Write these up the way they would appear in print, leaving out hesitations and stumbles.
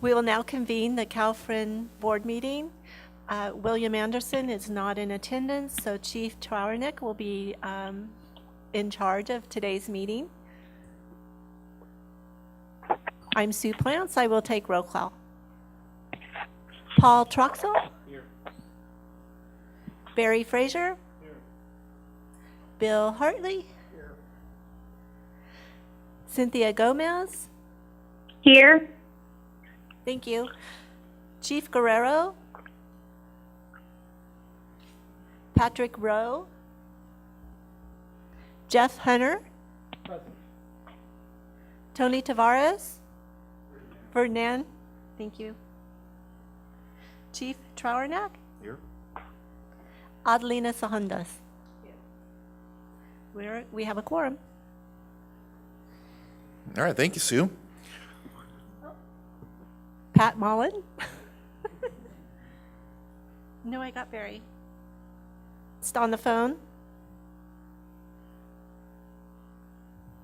We will now convene the CalFRN board meeting. William Anderson is not in attendance, so Chief Trowernick will be in charge of today's meeting. I'm Sue Plants. I will take roll call. Paul Troxel? Here. Barry Frazier? Here. Bill Hartley? Here. Cynthia Gomez? Here. Thank you. Chief Guerrero? Patrick Rowe? Jeff Hunter? Present. Tony Tavares? Ferdinand? Thank you. Chief Trowernick? Here. Adelina Sahandas? Here. We have a quorum. All right, thank you, Sue. Pat Mullen? No, I got Barry. Still on the phone?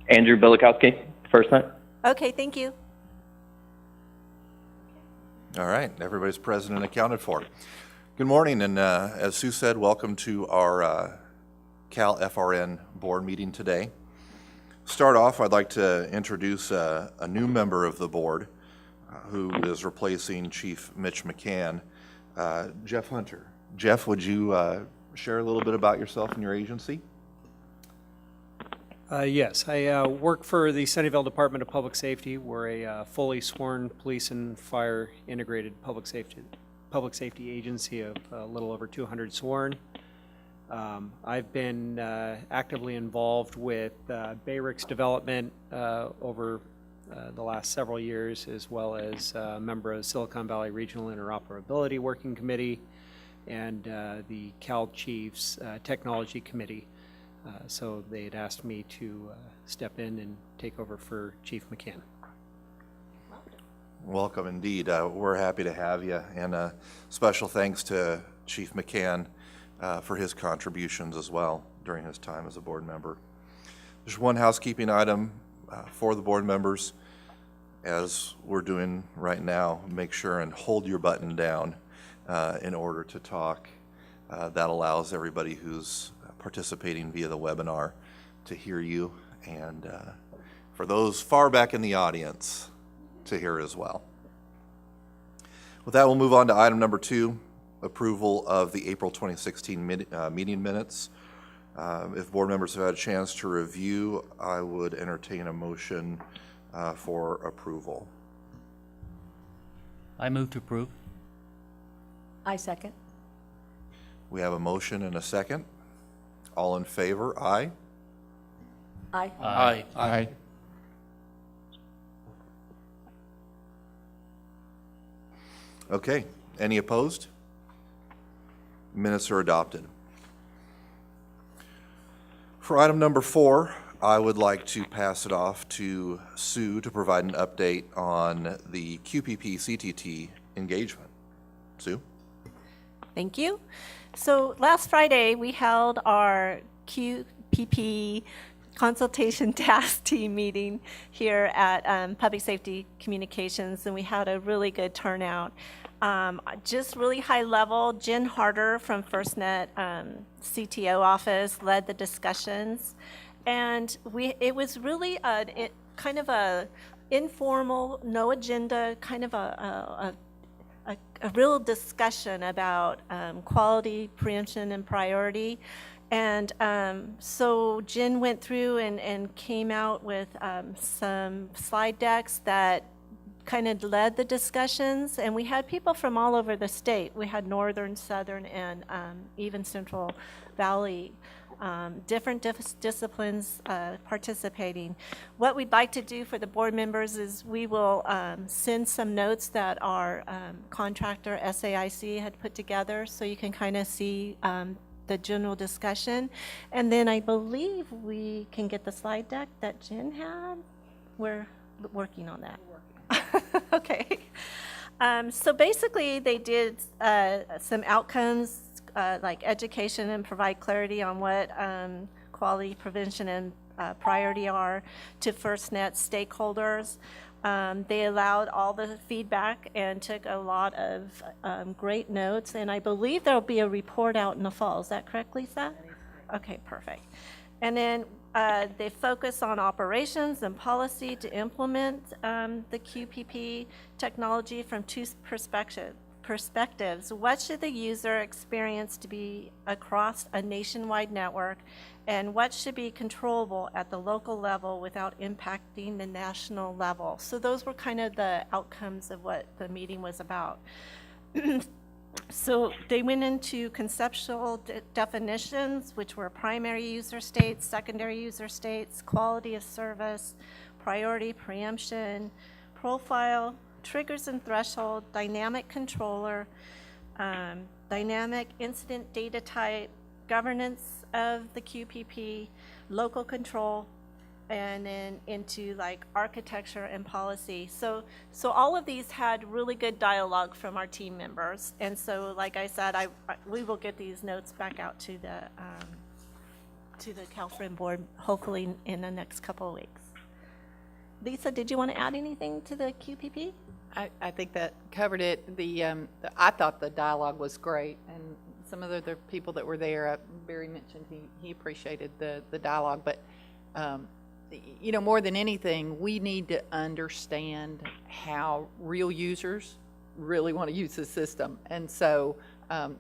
Andrew Bilikowski, FirstNet. Okay, thank you. All right, everybody's present and accounted for. Good morning, and as Sue said, welcome to our CalFRN board meeting today. Start off, I'd like to introduce a new member of the board who is replacing Chief Mitch McCann, Jeff Hunter. Jeff, would you share a little bit about yourself and your agency? Yes, I work for the Sunnyvale Department of Public Safety. We're a fully sworn police and fire integrated public safety agency of a little over 200 sworn. I've been actively involved with BARIC's development over the last several years, as well as a member of Silicon Valley Regional Interoperability Working Committee and the Cal Chiefs Technology Committee. So they had asked me to step in and take over for Chief McCann. Welcome indeed. We're happy to have you, and special thanks to Chief McCann for his contributions as well during his time as a board member. There's one housekeeping item for the board members. As we're doing right now, make sure and hold your button down in order to talk. That allows everybody who's participating via the webinar to hear you, and for those far back in the audience to hear as well. With that, we'll move on to item number 2, approval of the April 2016 meeting minutes. If board members have had a chance to review, I would entertain a motion for approval. I move to approve. I second. We have a motion and a second. All in favor, aye? Aye. Aye. Aye. Okay, any opposed? Minutes are adopted. For item number 4, I would like to pass it off to Sue to provide an update on the QPP CTT engagement. Sue? Thank you. So last Friday, we held our QPP consultation task team meeting here at Public Safety Communications, and we had a really good turnout. Just really high level, Jen Harder from FirstNet CTO office led the discussions, and it was really kind of a informal, no agenda, kind of a real discussion about quality, preemption, and priority. And so Jen went through and came out with some slide decks that kind of led the discussions. And we had people from all over the state. We had Northern, Southern, and even Central Valley, different disciplines participating. What we'd like to do for the board members is we will send some notes that our contractor SAIC had put together, so you can kind of see the general discussion. And then I believe we can get the slide deck that Jen had. We're working on that. Okay. So basically they did some outcomes like education and provide clarity on what quality, prevention, and priority are to FirstNet stakeholders. They allowed all the feedback and took a lot of great notes, and I believe there'll be a report out in the fall. Is that correct, Lisa? Okay, perfect. And then they focus on operations and policy to implement the QPP technology from two perspectives. What should the user experience to be across a nationwide network, and what should be controllable at the local level without impacting the national level? So those were kind of the outcomes of what the meeting was about. So they went into conceptual definitions, which were primary user states, secondary user states, quality of service, priority preemption, profile, triggers and threshold, dynamic controller, dynamic incident data type, governance of the QPP, local control, and then into like architecture and policy. So all of these had really good dialogue from our team members. And so, like I said, we will get these notes back out to the CalFRN board, hopefully in the next couple of weeks. Lisa, did you want to add anything to the QPP? I think that covered it. I thought the dialogue was great, and some of the other people that were there, Barry mentioned he appreciated the dialogue, but you know, more than anything, we need to understand how real users really want to use the system. And so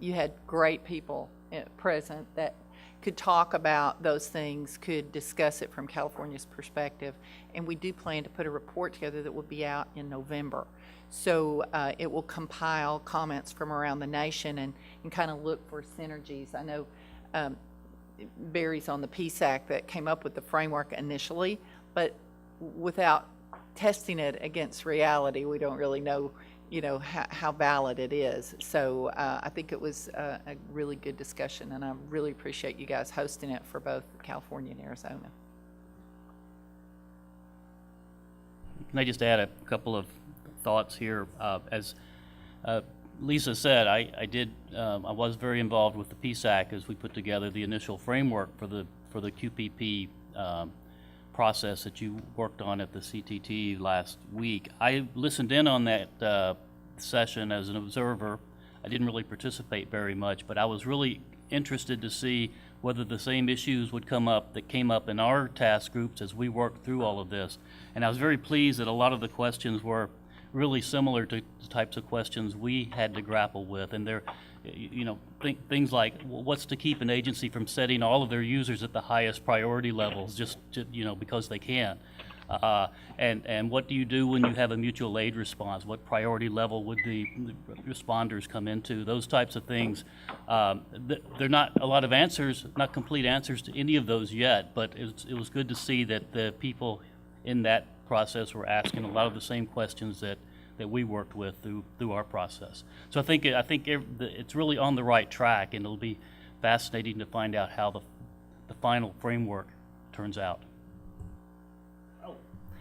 you had great people present that could talk about those things, could discuss it from California's perspective. And we do plan to put a report together that will be out in November. So it will compile comments from around the nation and kind of look for synergies. I know Barry's on the PSAC that came up with the framework initially, but without testing it against reality, we don't really know, you know, how valid it is. So I think it was a really good discussion, and I really appreciate you guys hosting it for both California and Arizona. Can I just add a couple of thoughts here? As Lisa said, I was very involved with the PSAC as we put together the initial framework for the QPP process that you worked on at the CTT last week. I listened in on that session as an observer. I didn't really participate very much, but I was really interested to see whether the same issues would come up that came up in our task groups as we worked through all of this. And I was very pleased that a lot of the questions were really similar to the types of questions we had to grapple with. And they're, you know, things like what's to keep an agency from setting all of their users at the highest priority levels just you know, because they can. And what do you do when you have a mutual aid response? What priority level would the responders come into? Those types of things. They're not a lot of answers, not complete answers to any of those yet, but it was good to see that the people in that process were asking a lot of the same questions that we worked with through our process. So I think it's really on the right track, and it'll be fascinating to find out how the final framework turns out.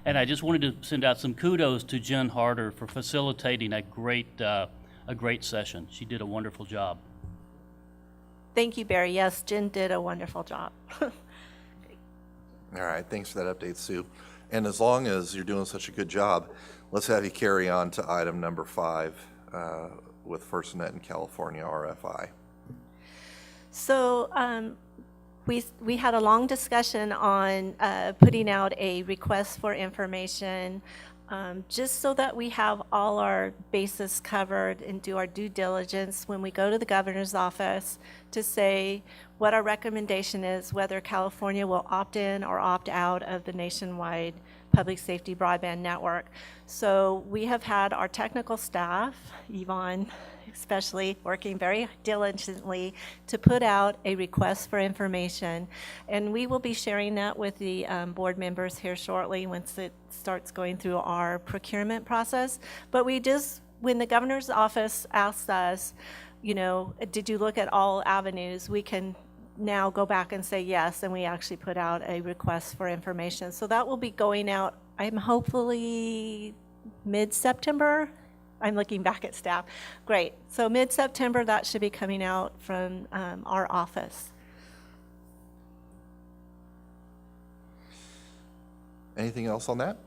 And I just wanted to send out some kudos to Jen Harder for facilitating a great session. She did a wonderful job. Thank you, Barry. Yes, Jen did a wonderful job. All right, thanks for that update, Sue. And as long as you're doing such a good job, let's have you carry on to item number 5 with FirstNet in California RFI. So we had a long discussion on putting out a request for information just so that we have all our bases covered and do our due diligence when we go to the governor's office to say what our recommendation is, whether California will opt in or opt out of the nationwide public safety broadband network. So we have had our technical staff, Yvonne especially, working very diligently to put out a request for information. And we will be sharing that with the board members here shortly once it starts going through our procurement process. But when the governor's office asks us, you know, did you look at all avenues, we can now go back and say yes, and we actually put out a request for information. So that will be going out, I'm hopefully mid-September. I'm looking back at staff. Great. So mid-September, that should be coming out from our office. Anything else on that?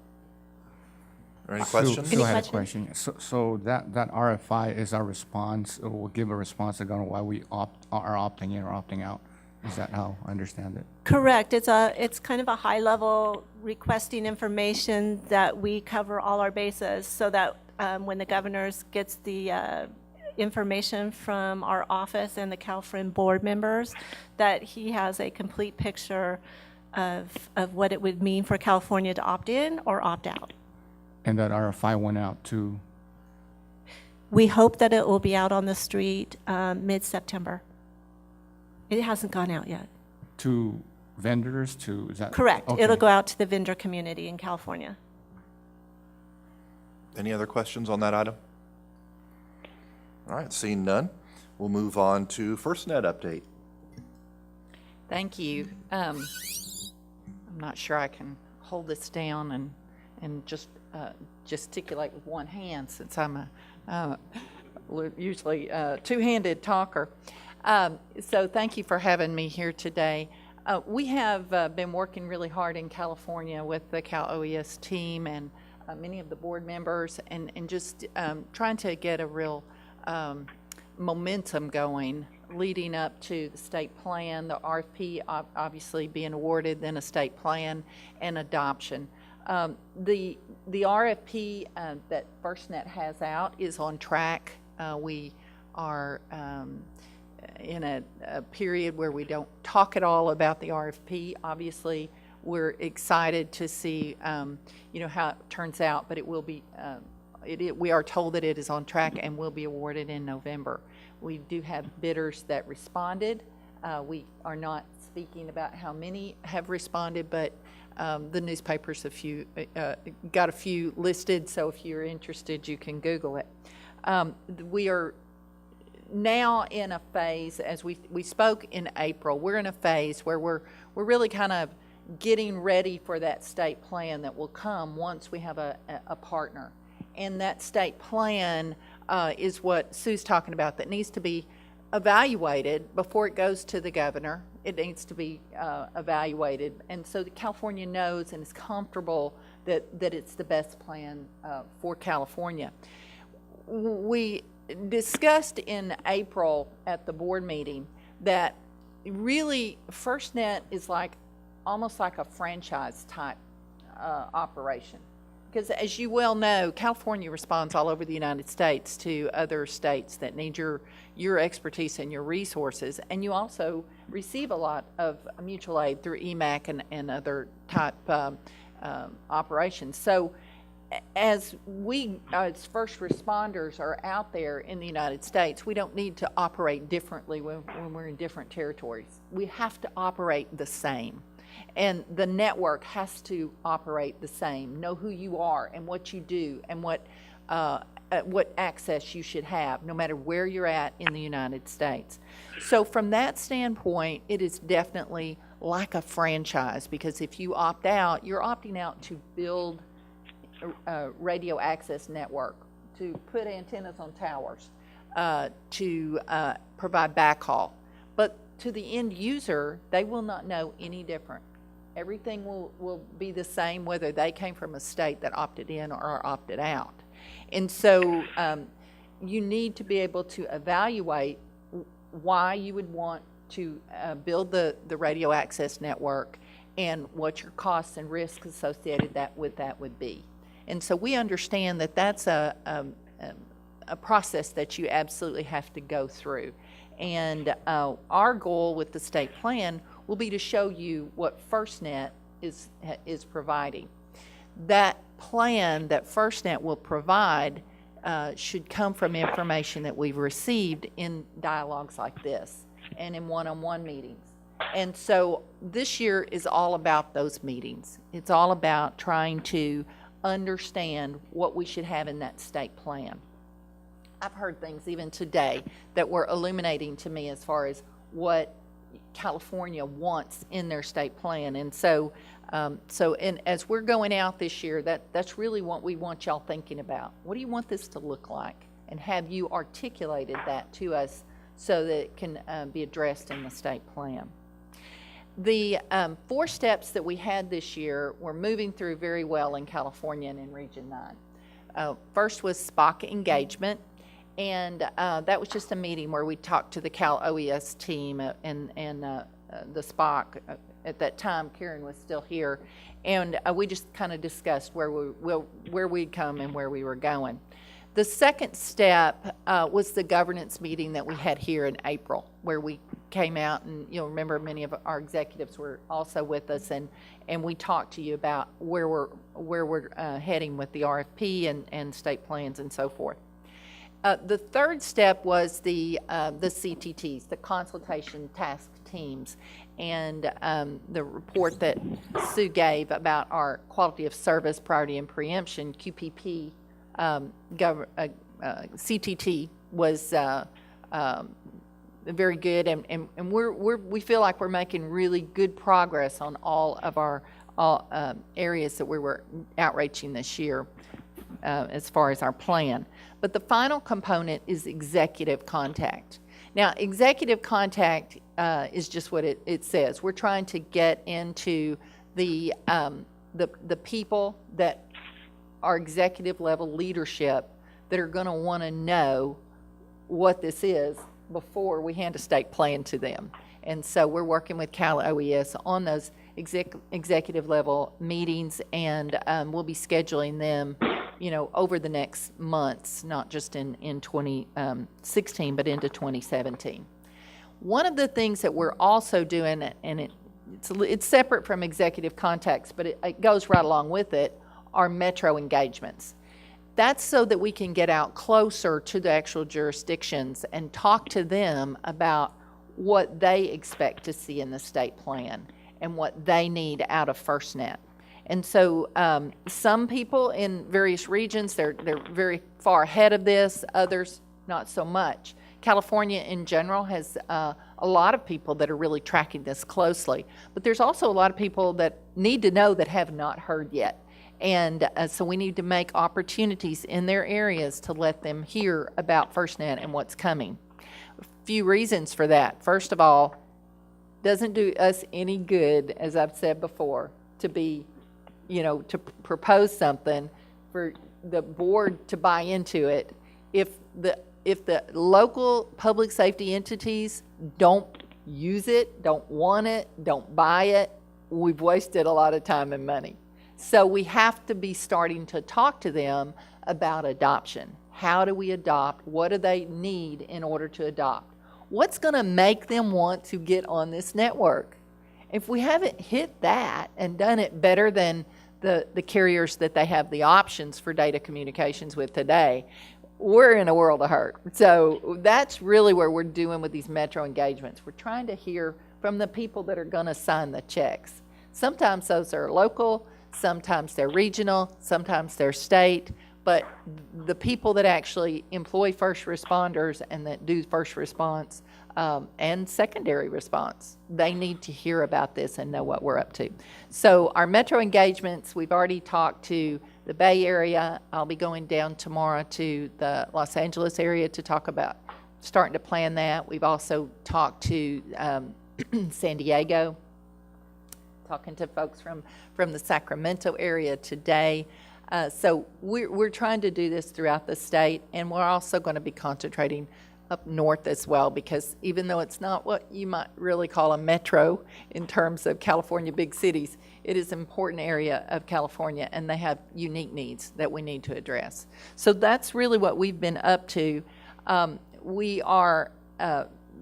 Are any questions? Any Sue had a questions? question. So that RFI is our response, or we'll give a response on why we are opting in or opting out. Is that how I understand it? Correct. It's kind of a high level requesting information that we cover all our bases so that when the governor gets the information from our office and the CalFRN board members, that he has a complete picture of what it would mean for California to opt in or opt out. And that RFI went out to, We hope that it will be out on the street mid-September. It hasn't gone out yet. to vendors, to, is that? Correct. Okay. It'll go out to the vendor community in California. Any other questions on that item? All right, seeing none, we'll move on to FirstNet update. Thank you. I'm not sure I can hold this down and just gesticulate with one hand since I'm usually a two-handed talker. So thank you for having me here today. We have been working really hard in California with the Cal OES team and many of the board members and just trying to get a real momentum going leading up to the state plan, the RFP obviously being awarded, then a state plan and adoption. The RFP that FirstNet has out is on track. We are in a period where we don't talk at all about the RFP. Obviously, we're excited to see how it turns out, but it will be we are told that it is on track and will be awarded in November. We do have bidders that responded. We are not speaking about how many have responded, but the newspapers got a few listed, so if you're interested, you can Google it. We are now in a phase, as we spoke in April, we're in a phase where we're really kind of getting ready for that state plan that will come once we have a partner. And that state plan is what Sue's talking about, that needs to be evaluated before it goes to the governor. It needs to be evaluated. And so California knows and is comfortable that it's the best plan for California. We discussed in April at the board meeting that really FirstNet is almost like a franchise type operation. Because as you well know, California responds all over the United States to other states that need your expertise and your resources. And you also receive a lot of mutual aid through EMAC and other type operations. So as first responders are out there in the United States, we don't need to operate differently when we're in different territories. We have to operate the same. And the network has to operate the same, know who you are and what you do and what access you should have, no matter where you're at in the United States. So from that standpoint, it is definitely like a franchise, because if you opt out, you're opting out to build a radio access network, to put antennas on towers, to provide backhaul. But to the end user, they will not know any different. Everything will be the same whether they came from a state that opted in or opted out. And so you need to be able to evaluate why you would want to build the radio access network and what your costs and risks associated with that would be. And so we understand that that's a process that you absolutely have to go through. And our goal with the state plan will be to show you what FirstNet is providing. That plan that FirstNet will provide should come from information that we've received in dialogues like this and in one-on-one meetings. And so this year is all about those meetings. It's all about trying to understand what we should have in that state plan. I've heard things even today that were illuminating to me as far as what California wants in their state plan. And so as we're going out this year, that's really what we want y'all thinking about. What do you want this to look like? And have you articulated that to us so that it can be addressed in the state plan? The 4 steps that we had this year were moving through very well in California and in Region 9. First was SPOC engagement, and that was just a meeting where we talked to the Cal OES team and the SPOC. At that time, Karen was still here, and we just kind of discussed where we'd come and where we were going. The second step was the governance meeting that we had here in April, where we came out, and you'll remember many of our executives were also with us, and we talked to you about where we're heading with the RFP and state plans and so forth. The third step was the CTTs, the consultation task teams, and the report that Sue gave about our quality of service, priority, and preemption, QPP, CTT was very good, and we feel like we're making really good progress on all of our areas that we were outreaching this year as far as our plan. But the final component is executive contact. Now, executive contact is just what it says. We're trying to get into the people that are executive level leadership that are going to want to know what this is before we hand a state plan to them. And so we're working with Cal OES on those executive level meetings, and we'll be scheduling them, over the next months, not just in 2016, but into 2017. One of the things that we're also doing, and it's separate from executive contacts, but it goes right along with it, are metro engagements. That's so that we can get out closer to the actual jurisdictions and talk to them about what they expect to see in the state plan and what they need out of FirstNet. And so some people in various regions, they're very far ahead of this, others not so much. California in general has a lot of people that are really tracking this closely, but there's also a lot of people that need to know that have not heard yet. And so we need to make opportunities in their areas to let them hear about FirstNet and what's coming. A few reasons for that. First of all, doesn't do us any good, as I've said before, to be, to propose something for the board to buy into it if the local public safety entities don't use it, don't want it, don't buy it. We've wasted a lot of time and money. So we have to be starting to talk to them about adoption. How do we adopt? What do they need in order to adopt? What's going to make them want to get on this network? If we haven't hit that and done it better than the carriers that they have the options for data communications with today, we're in a world of hurt. So that's really where we're doing with these metro engagements. We're trying to hear from the people that are going to sign the checks. Sometimes those are local, sometimes they're regional, sometimes they're state, but the people that actually employ first responders and that do first response and secondary response, they need to hear about this and know what we're up to. So our metro engagements, we've already talked to the Bay Area. I'll be going down tomorrow to the Los Angeles area to talk about starting to plan that. We've also talked to San Diego, talking to folks from the Sacramento area today. So we're trying to do this throughout the state, and we're also going to be concentrating up north as well, because even though it's not what you might really call a metro in terms of California big cities, it is an important area of California, and they have unique needs that we need to address. So that's really what we've been up to. We are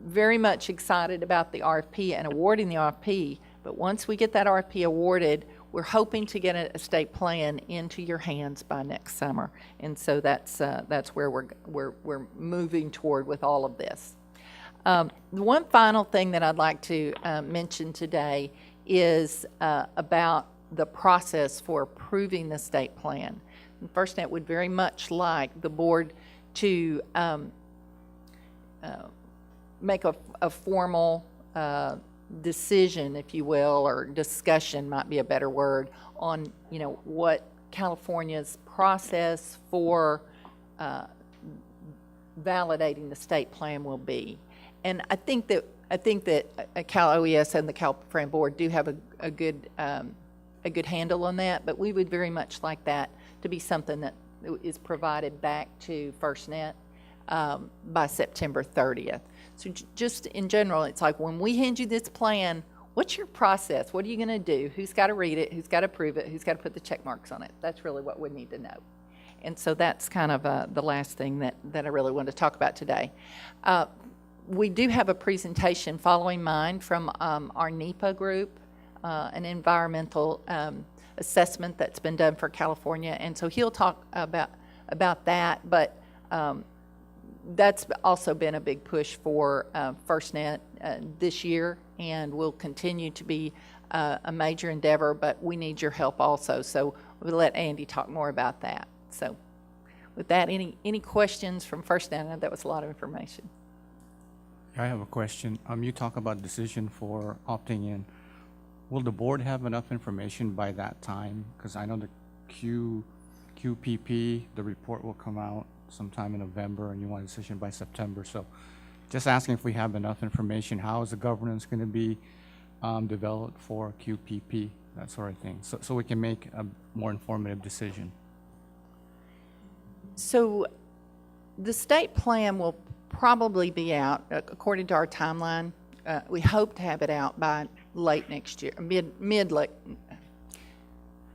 very much excited about the RFP and awarding the RFP, but once we get that RFP awarded, we're hoping to get a state plan into your hands by next summer, and so that's where we're moving toward with all of this. The one final thing that I'd like to mention today is about the process for approving the state plan. And FirstNet would very much like the board to make a formal decision, if you will, or discussion might be a better word, on what California's process for validating the state plan will be. And I think that Cal OES and the CalFRN board do have a good handle on that, but we would very much like that to be something that is provided back to FirstNet by September 30th. So just in general, it's like when we hand you this plan, what's your process? What are you going to do? Who's got to read it? Who's got to approve it? Who's got to put the check marks on it? That's really what we need to know. And so that's kind of the last thing that I really wanted to talk about today. We do have a presentation following mine from our NEPA group, an environmental assessment that's been done for California. And so he'll talk about that, but that's also been a big push for FirstNet this year, and will continue to be a major endeavor, but we need your help also. So we'll let Andy talk more about that. So with that, any questions from FirstNet? I know that was a lot of information. I have a question. You talk about decision for opting in. Will the board have enough information by that time? Because I know the QPP, the report will come out sometime in November, and you want a decision by September. So just asking if we have enough information. How is the governance going to be developed for QPP, that sort of thing, so we can make a more informative decision? So the state plan will probably be out, according to our timeline. We hope to have it out by late next year,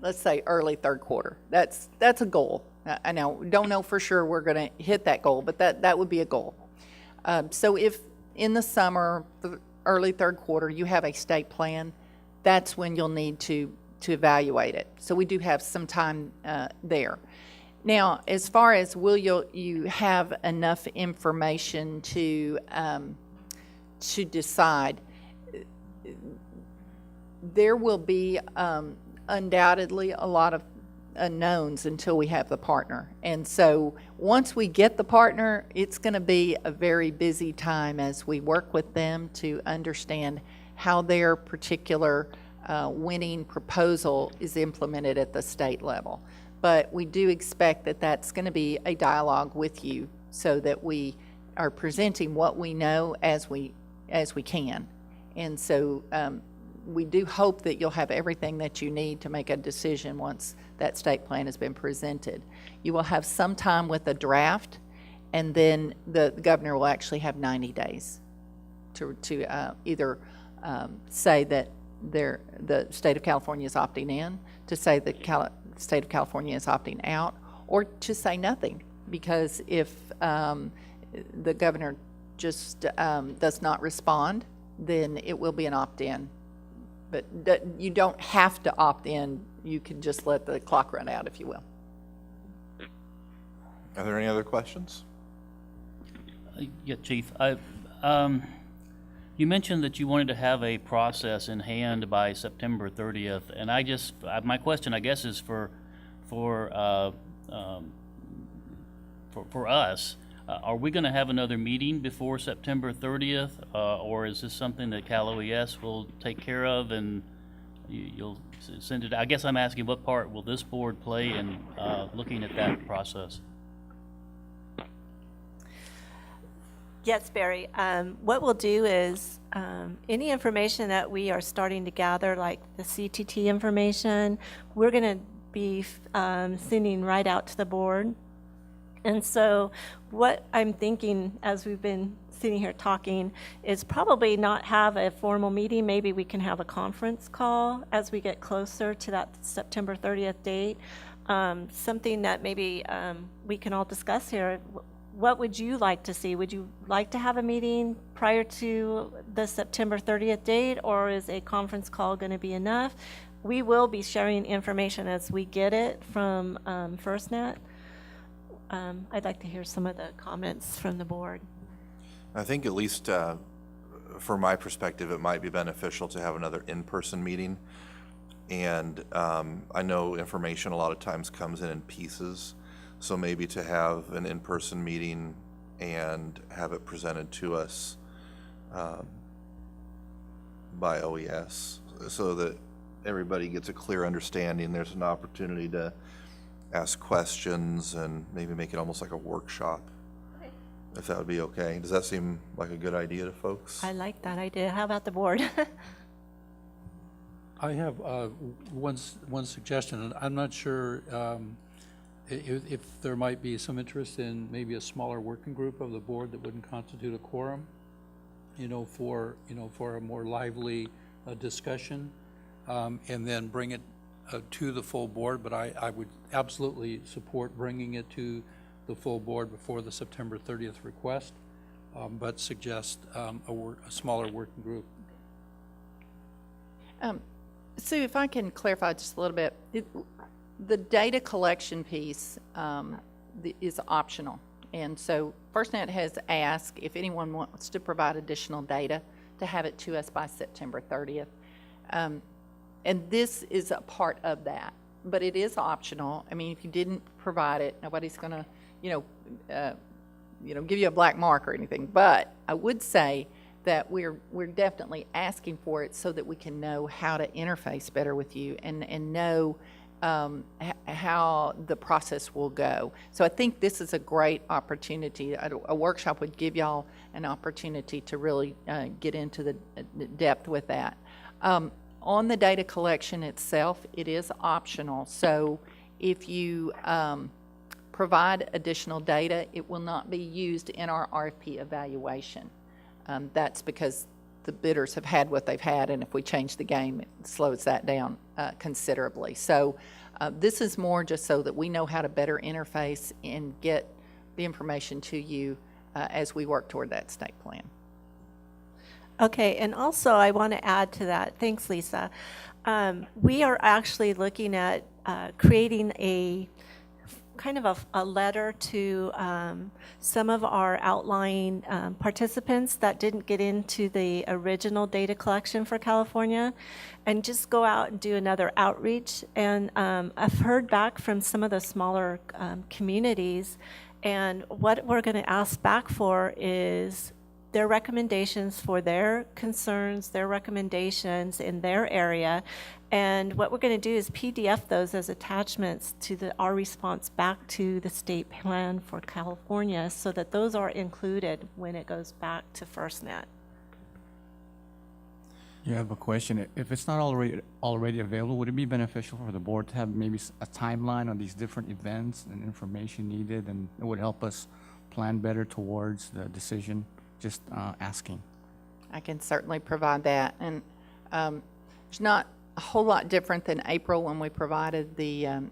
let's say early third quarter. That's a goal. I know, don't know for sure we're going to hit that goal, but that would be a goal. So if in the summer, the early third quarter, you have a state plan, that's when you'll need to evaluate it. So we do have some time there. Now, as far as will you have enough information to decide, there will be undoubtedly a lot of unknowns until we have the partner. And so once we get the partner, it's going to be a very busy time as we work with them to understand how their particular winning proposal is implemented at the state level. But we do expect that that's going to be a dialogue with you so that we are presenting what we know as we can. And so we do hope that you'll have everything that you need to make a decision once that state plan has been presented. You will have some time with a draft, and then the governor will actually have 90 days to either say that the state of California is opting in, to say the state of California is opting out, or to say nothing. Because if the governor just does not respond, then it will be an opt-in. But you don't have to opt in. You can just let the clock run out, if you will. Are there any other questions? Yeah, Chief. You mentioned that you wanted to have a process in hand by September 30th, and my question, I guess, is for us. Are we going to have another meeting before September 30th, or is this something that Cal OES will take care of and you'll send it? I guess I'm asking, what part will this board play in looking at that process? Yes, Barry. What we'll do is any information that we are starting to gather, like the CTT information, we're going to be sending right out to the board. And so what I'm thinking as we've been sitting here talking is probably not have a formal meeting. Maybe we can have a conference call as we get closer to that September 30th date. Something that maybe we can all discuss here. What would you like to see? Would you like to have a meeting prior to the September 30th date, or is a conference call going to be enough? We will be sharing information as we get it from FirstNet. I'd like to hear some of the comments from the board. I think at least from my perspective, it might be beneficial to have another in-person meeting. And I know information a lot of times comes in pieces. So maybe to have an in-person meeting and have it presented to us by OES so that everybody gets a clear understanding. There's an opportunity to ask questions and maybe make it almost like a workshop, if that would be okay. Does that seem like a good idea to folks? I like that idea. How about the board? I have one suggestion, and I'm not sure if there might be some interest in maybe a smaller working group of the board that wouldn't constitute a quorum, for a more lively discussion, and then bring it to the full board. But I would absolutely support bringing it to the full board before the September 30th request, but suggest a smaller working group. Sue, if I can clarify just a little bit, the data collection piece is optional. And so FirstNet has asked if anyone wants to provide additional data to have it to us by September 30th. And this is a part of that, but it is optional. I mean, if you didn't provide it, nobody's going to, give you a black mark or anything. But I would say that we're definitely asking for it so that we can know how to interface better with you and know how the process will go. So I think this is a great opportunity. A workshop would give y'all an opportunity to really get into the depth with that. On the data collection itself, it is optional. So if you provide additional data, it will not be used in our RFP evaluation. That's because the bidders have had what they've had, and if we change the game, it slows that down considerably. So this is more just so that we know how to better interface and get the information to you as we work toward that state plan. Okay, and also I want to add to that. Thanks, Lisa. We are actually looking at creating a kind of a letter to some of our outlying participants that didn't get into the original data collection for California, and just go out and do another outreach. And I've heard back from some of the smaller communities, and what we're going to ask back for is their recommendations for their concerns, their recommendations in their area. And what we're going to do is PDF those as attachments to our response back to the state plan for California, so that those are included when it goes back to FirstNet. You have a question. If it's not already available, would it be beneficial for the board to have maybe a timeline on these different events and information needed, and it would help us plan better towards the decision? Just asking. I can certainly provide that. And it's not a whole lot different than April when we provided the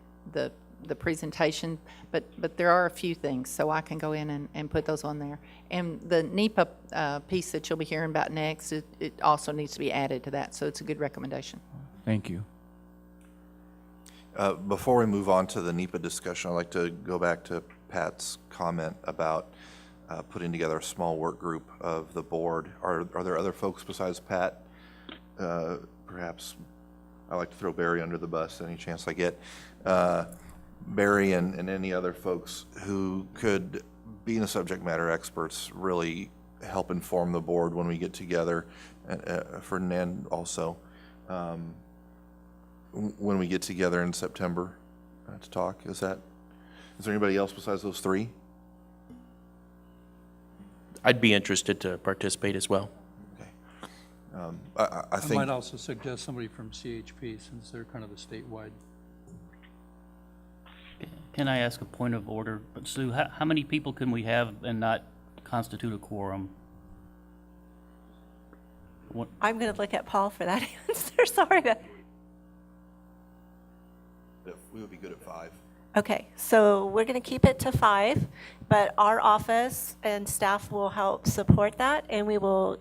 presentation, but there are a few things, so I can go in and put those on there. And the NEPA piece that you'll be hearing about next, it also needs to be added to that, so it's a good recommendation. Thank you. Before we move on to the NEPA discussion, I'd like to go back to Pat's comment about putting together a small work group of the board. Are there other folks besides Pat? Perhaps I like to throw Barry under the bus any chance I get. Barry and any other folks who could, being the subject matter experts, really help inform the board when we get together. Ferdinand also, when we get together in September to talk. Is there anybody else besides those three? I'd be interested to participate as well. Okay. I think I might also suggest somebody from CHP, since they're kind of the statewide. Can I ask a point of order? Sue, how many people can we have and not constitute a quorum? I'm going to look at Paul for that answer. Sorry. we would be good at 5. Okay, so we're going to keep it to 5, but our office and staff will help support that, and we will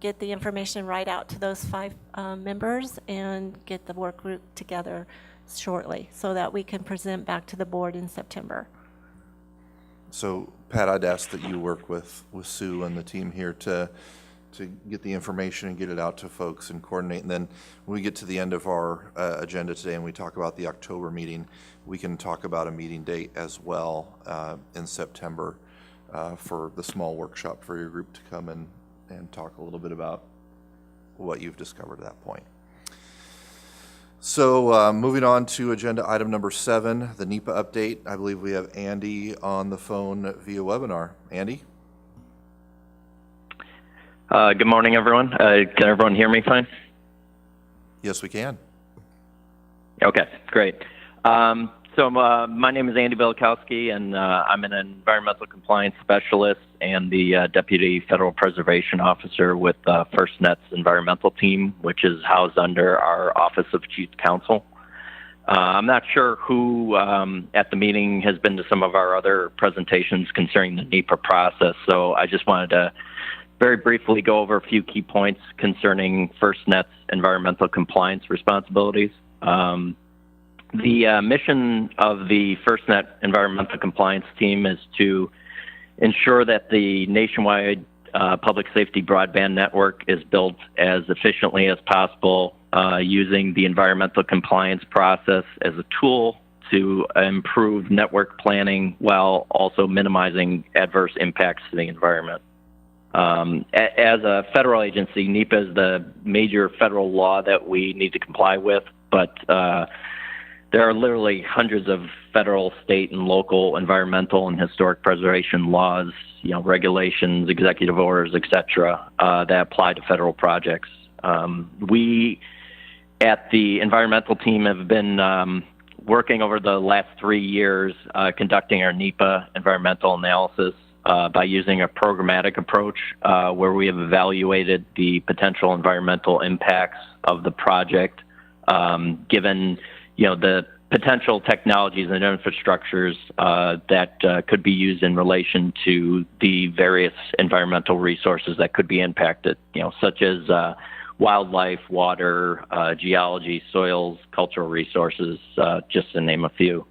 get the information right out to those 5 members and get the work group together shortly so that we can present back to the board in September. So, Pat, I'd ask that you work with Sue and the team here to get the information and get it out to folks and coordinate. And then when we get to the end of our agenda today and we talk about the October meeting, we can talk about a meeting date as well in September for the small workshop for your group to come and talk a little bit about what you've discovered at that point. So moving on to agenda item number 7, the NEPA update. I believe we have Andy on the phone via webinar. Andy? Good morning, everyone. Can everyone hear me fine? Yes, we can. Okay, great. So my name is Andy Velikowski, and I'm an environmental compliance specialist and the Deputy Federal Preservation Officer with FirstNet's environmental team, which is housed under our Office of Chief Counsel. I'm not sure who at the meeting has been to some of our other presentations concerning the NEPA process, so I just wanted to very briefly go over a few key points concerning FirstNet's environmental compliance responsibilities. The mission of the FirstNet environmental compliance team is to ensure that the nationwide public safety broadband network is built as efficiently as possible using the environmental compliance process as a tool to improve network planning while also minimizing adverse impacts to the environment. As a federal agency, NEPA is the major federal law that we need to comply with, but there are literally hundreds of federal, state, and local environmental and historic preservation laws, regulations, executive orders, et cetera, that apply to federal projects. We at the environmental team have been working over the last 3 years conducting our NEPA environmental analysis by using a programmatic approach where we have evaluated the potential environmental impacts of the project given the potential technologies and infrastructures that could be used in relation to the various environmental resources that could be impacted, such as wildlife, water, geology, soils, cultural resources, just to name a few.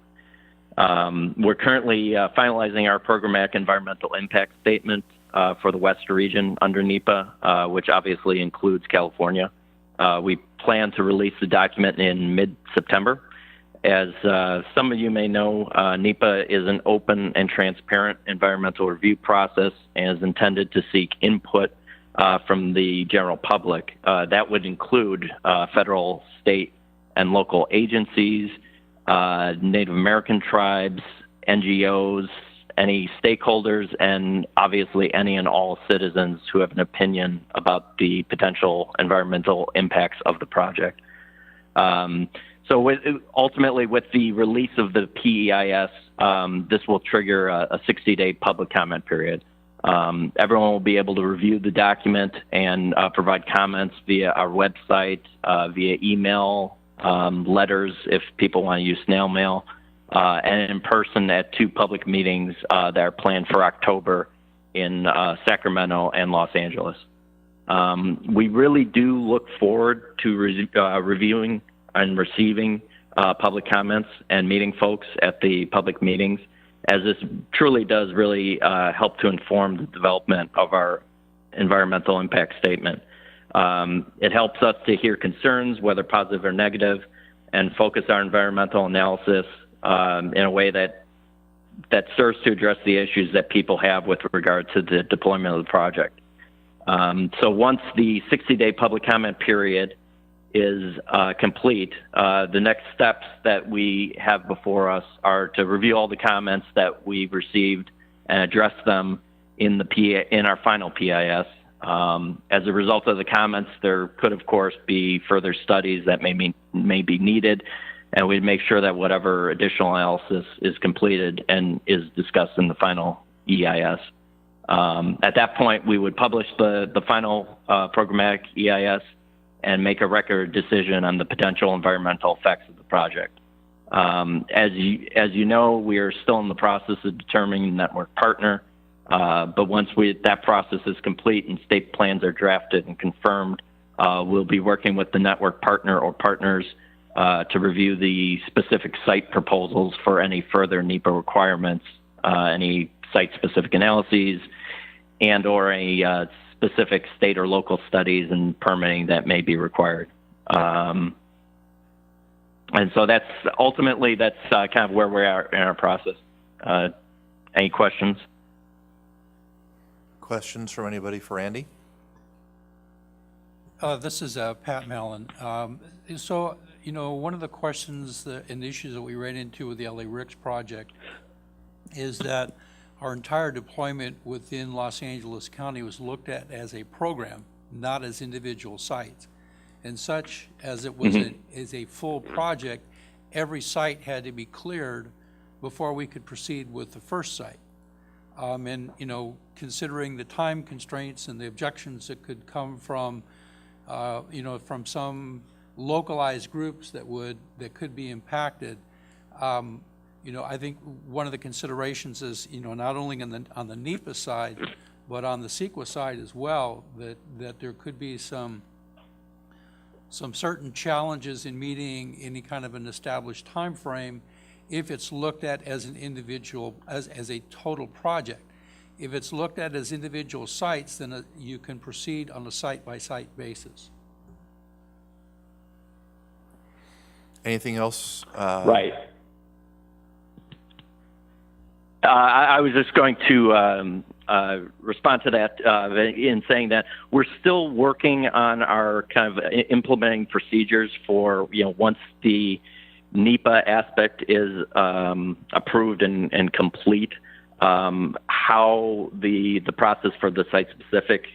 We're currently finalizing our programmatic environmental impact statement for the West region under NEPA, which obviously includes California. We plan to release the document in mid-September. As some of you may know, NEPA is an open and transparent environmental review process and is intended to seek input from the general public. That would include federal, state, and local agencies, Native American tribes, NGOs, any stakeholders, and obviously any and all citizens who have an opinion about the potential environmental impacts of the project. So ultimately, with the release of the PEIS, this will trigger a 60-day public comment period. Everyone will be able to review the document and provide comments via our website, via email, letters if people want to use snail mail, and in person at 2 public meetings that are planned for October in Sacramento and Los Angeles. We really do look forward to reviewing and receiving public comments and meeting folks at the public meetings, as this truly does really help to inform the development of our environmental impact statement. It helps us to hear concerns, whether positive or negative, and focus our environmental analysis in a way that serves to address the issues that people have with regard to the deployment of the project. So once the 60-day public comment period is complete, the next steps that we have before us are to review all the comments that we've received and address them in our final PIS. As a result of the comments, there could, of course, be further studies that may be needed, and we'd make sure that whatever additional analysis is completed and is discussed in the final EIS. At that point, we would publish the final programmatic EIS and make a record decision on the potential environmental effects of the project. As you know, we are still in the process of determining the network partner, but once that process is complete and state plans are drafted and confirmed, we'll be working with the network partner or partners to review the specific site proposals for any further NEPA requirements, any site-specific analyses, and or any specific state or local studies and permitting that may be required. And so that's kind of where we are in our process. Any questions? Questions from anybody for Andy? This is Pat Mallon. So, one of the questions and issues that we ran into with the LA RICS project is that our entire deployment within Los Angeles County was looked at as a program, not as individual sites. And such as it was as a full project, every site had to be cleared before we could proceed with the first site. And, you know, considering the time constraints and the objections that could come from, you know, from some localized groups that could be impacted, you know, I think one of the considerations is, you know, not only on the NEPA side, but on the CEQA side as well, that there could be some certain challenges in meeting any kind of an established time frame if it's looked at as an individual, as a total project. If it's looked at as individual sites, then you can proceed on a site-by-site basis. Anything else? Right. I was just going to respond to that in saying that we're still working on our kind of implementing procedures for, you know, once the NEPA aspect is approved and complete, how the process for the site-specific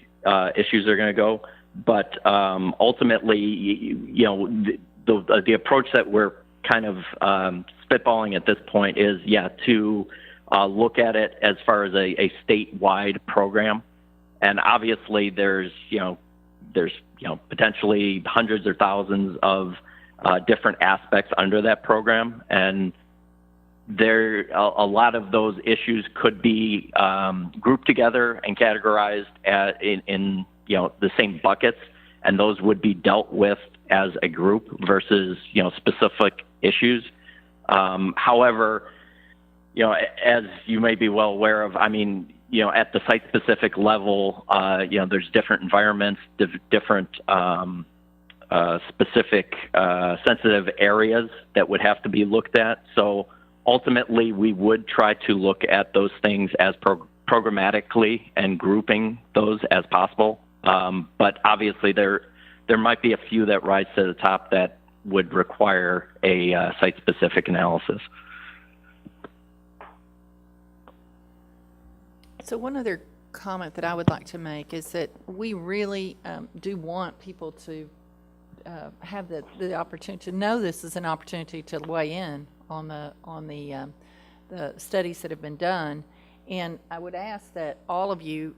issues are going to go. But ultimately, you know, the approach that we're kind of spitballing at this point is, to look at it as far as a statewide program. And obviously there's potentially hundreds or thousands of different aspects under that program. And a lot of those issues could be grouped together and categorized in the same buckets, and those would be dealt with as a group versus, specific issues. However, as you may be well aware of, I mean, at the site-specific level, there's different environments, different specific sensitive areas that would have to be looked at. So ultimately, we would try to look at those things as programmatically and grouping those as possible. But obviously, there might be a few that rise to the top that would require a site-specific analysis. So one other comment that I would like to make is that we really do want people to have the opportunity to know this is an opportunity to weigh in on the studies that have been done. And I would ask that all of you,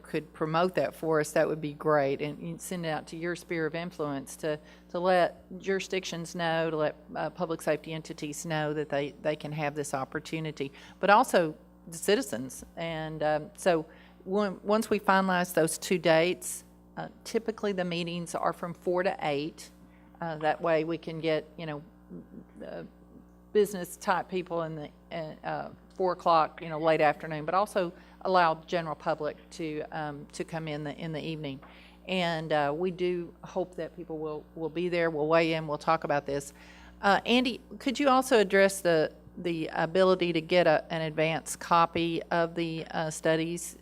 could promote that for us. That would be great. And you send it out to your sphere of influence to let jurisdictions know, to let public safety entities know that they can have this opportunity, but also the citizens. And so once we finalize those 2 dates, typically the meetings are from 4 to 8. That way we can get, business type people in the 4 o'clock, late afternoon, but also allow the general public to come in the evening. And we do hope that people will be there. We'll weigh in. We'll talk about this. Andy, could you also address the ability to get an advance copy of the studies?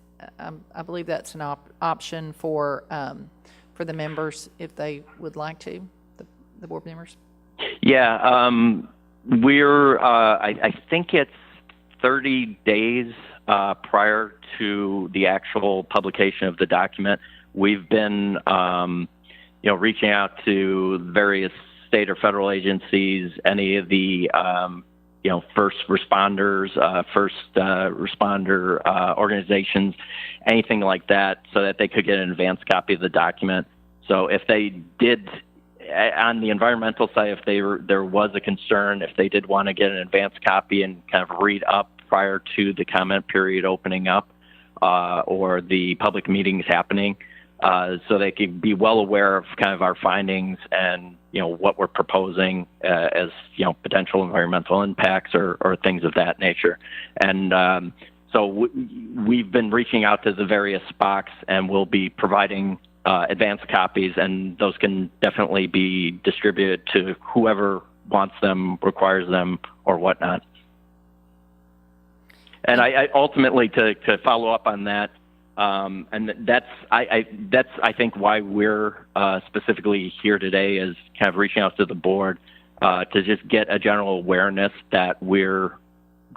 I believe that's an option for the members if they would like to, the board members. Yeah, we're. I think it's 30 days prior to the actual publication of the document. We've been, reaching out to various state or federal agencies, any of the first responders, organizations, anything like that, so that they could get an advance copy of the document. So if they did, on the environmental side, if there was a concern, if they did want to get an advance copy and kind of read up prior to the comment period opening up, or the public meetings happening, so they could be well aware of kind of our findings and what we're proposing as potential environmental impacts or things of that nature. And so we've been reaching out to the various SPOCs, and we'll be providing advance copies, and those can definitely be distributed to whoever wants them, requires them, or whatnot. And I ultimately, to follow up on that, and that's I think why we're specifically here today, is kind of reaching out to the board to just get a general awareness that we're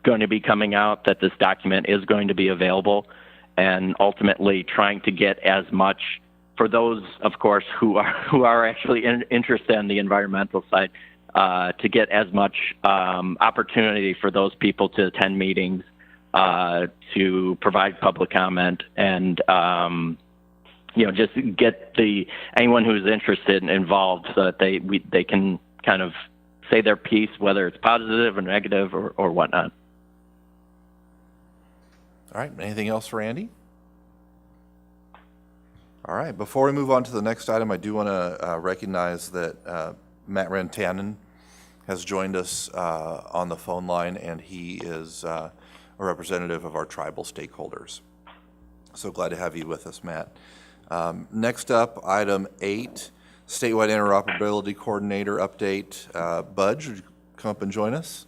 going to be coming out, that this document is going to be available, and ultimately trying to get as much for those, of course, who are actually interested in the environmental side, to get as much opportunity for those people to attend meetings, to provide public comment, and just get anyone who's interested involved so that they can kind of say their piece, whether it's positive or negative or whatnot. All right, anything else for Andy? All right, before we move on to the next item, I do want to recognize that Matt Rantanen has joined us on the phone line, and he is a representative of our tribal stakeholders. So glad to have you with us, Matt. Next up, item 8, Statewide Interoperability Coordinator update. Budge, would you come up and join us?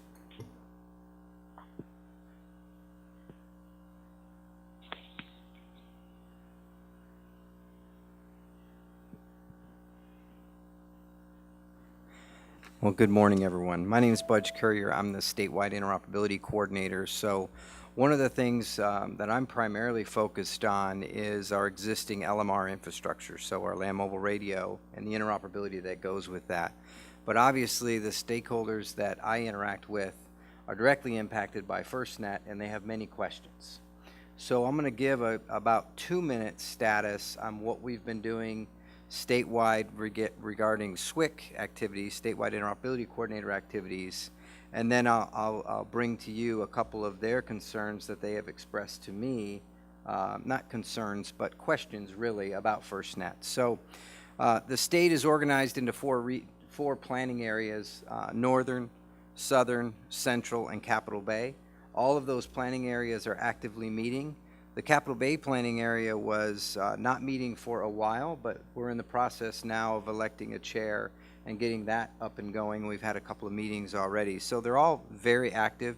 Well, good morning, everyone. My name is Budge Courier. I'm the Statewide Interoperability Coordinator. So one of the things that I'm primarily focused on is our existing LMR infrastructure, so our land mobile radio and the interoperability that goes with that. But obviously, the stakeholders that I interact with are directly impacted by FirstNet, and they have many questions. So I'm going to give about 2-minute status on what we've been doing statewide regarding SWIC activities, Statewide Interoperability Coordinator activities, and then I'll bring to you a couple of their concerns that they have expressed to me, not concerns, but questions really about FirstNet. So the state is organized into four planning areas, northern, southern, central, and Capital Bay. All of those planning areas are actively meeting. The Capital Bay planning area was not meeting for a while, but we're in the process now of electing a chair and getting that up and going. We've had a couple of meetings already. So they're all very active.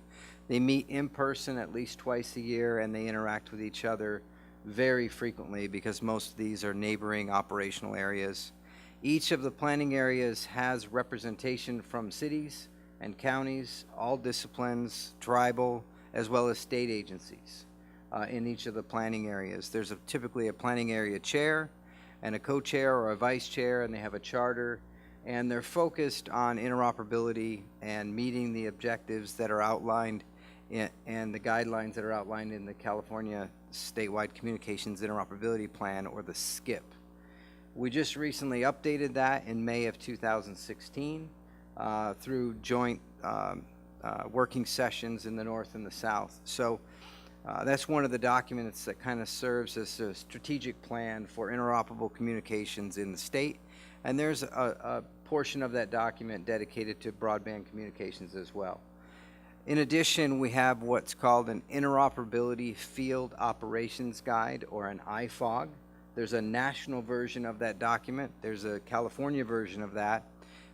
They meet in person at least twice a year, and they interact with each other very frequently because most of these are neighboring operational areas. Each of the planning areas has representation from cities and counties, all disciplines, tribal, as well as state agencies. In each of the planning areas. There's typically a planning area chair and a co-chair or a vice chair, and they have a charter, and they're focused on interoperability and meeting the objectives that are outlined and the guidelines that are outlined in the California Statewide Communications Interoperability Plan, or the SCIP. We just recently updated that in May of 2016 through joint working sessions in the north and the south. So that's one of the documents that kind of serves as a strategic plan for interoperable communications in the state. And there's a portion of that document dedicated to broadband communications as well. In addition, we have what's called an Interoperability Field Operations Guide, or an IFOG. There's a national version of that document. There's a California version of that.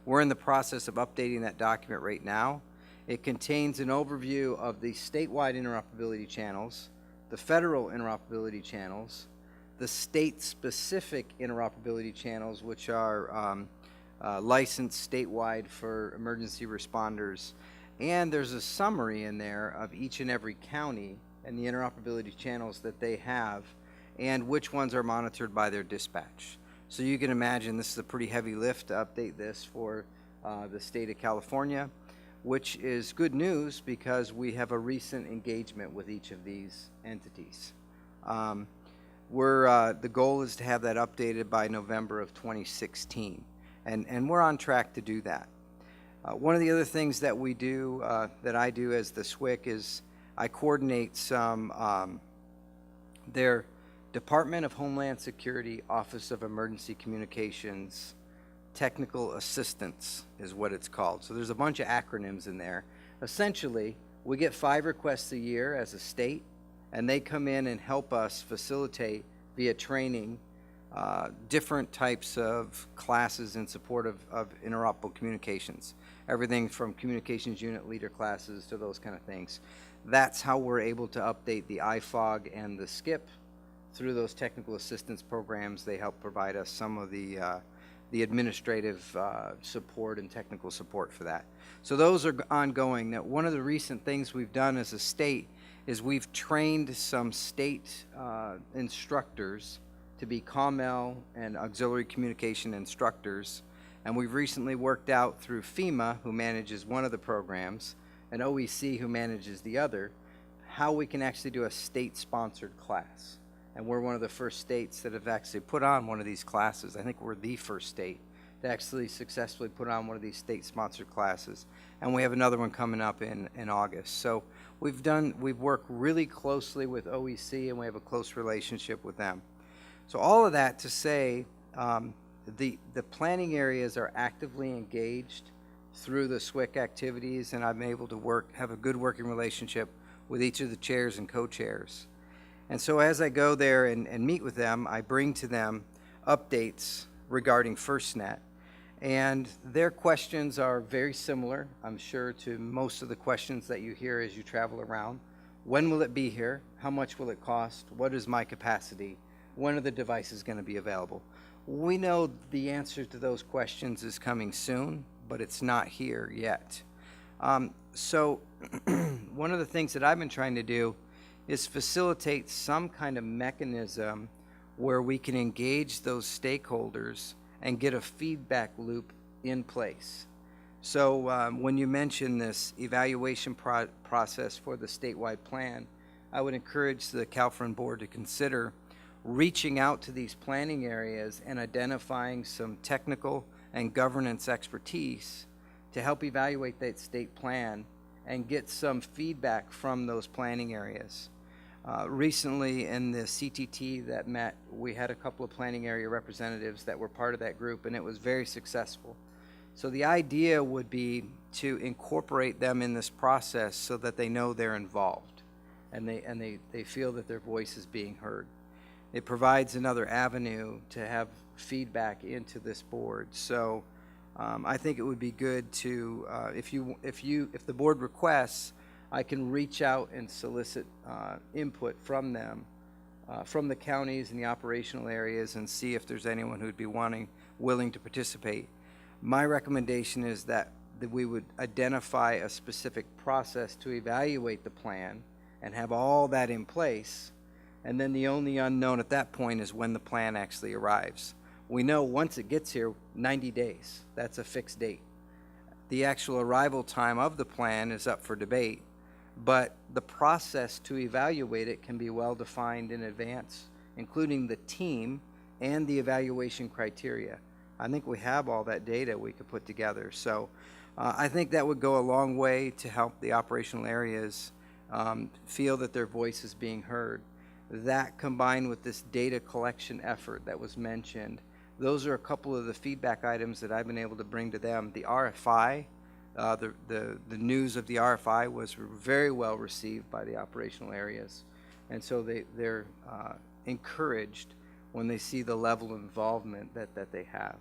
We're in the process of updating that document right now. It contains an overview of the statewide interoperability channels, the federal interoperability channels, the state-specific interoperability channels, which are licensed statewide for emergency responders, and there's a summary in there of each and every county and the interoperability channels that they have and which ones are monitored by their dispatch. So you can imagine this is a pretty heavy lift to update this for the state of California, which is good news because we have a recent engagement with each of these entities. The goal is to have that updated by November of 2016, and we're on track to do that. One of the other things that we do, that I do as the SWIC, is I coordinate some their Department of Homeland Security Office of Emergency Communications Technical Assistance is what it's called. So there's a bunch of acronyms in there. Essentially, we get 5 requests a year as a state, and they come in and help us facilitate via training different types of classes in support of interoperable communications. Everything from communications unit leader classes to those kind of things. That's how we're able to update the IFOG and the SCIP through those technical assistance programs. They help provide us some of the administrative support and technical support for that. So those are ongoing. Now, one of the recent things we've done as a state is we've trained some state instructors to be COML and auxiliary communication instructors, And we've recently worked out through FEMA, who manages one of the programs, and OEC, who manages the other, how we can actually do a state-sponsored class. And we're one of the first states that have actually put on one of these classes. I think we're the first state to actually successfully put on one of these state-sponsored classes. And we have another one coming up in August. So we've worked really closely with OEC, and we have a close relationship with them. So all of that to say, the planning areas are actively engaged through the SWIC activities, and I'm able to have a good working relationship with each of the chairs and co-chairs. And so as I go there and meet with them, I bring to them updates regarding FirstNet. And their questions are very similar, I'm sure, to most of the questions that you hear as you travel around. When will it be here? How much will it cost? What is my capacity? When are the devices going to be available? We know the answer to those questions is coming soon, but it's not here yet. So one of the things that I've been trying to do is facilitate some kind of mechanism where we can engage those stakeholders and get a feedback loop in place. So when you mention this evaluation process for the statewide plan, I would encourage the CalFRN board to consider reaching out to these planning areas and identifying some technical and governance expertise to help evaluate that state plan and get some feedback from those planning areas. Recently in the CTT that met, we had a couple of planning area representatives that were part of that group, and it was very successful. So the idea would be to incorporate them in this process so that they know they're involved and they feel that their voice is being heard. It provides another avenue to have feedback into this board. So I think it would be good to, if the board requests, I can reach out and solicit input from them, from the counties and the operational areas, and see if there's anyone who'd be willing to participate. My recommendation is that we would identify a specific process to evaluate the plan and have all that in place, and then the only unknown at that point is when the plan actually arrives. We know once it gets here, 90 days. That's a fixed date. The actual arrival time of the plan is up for debate, but the process to evaluate it can be well defined in advance, including the team and the evaluation criteria. I think we have all that data we could put together. So I think that would go a long way to help the operational areas feel that their voice is being heard. That combined with this data collection effort that was mentioned, those are a couple of the feedback items that I've been able to bring to them. The RFI, the news of the RFI was very well received by the operational areas. And so they're encouraged when they see the level of involvement that they have.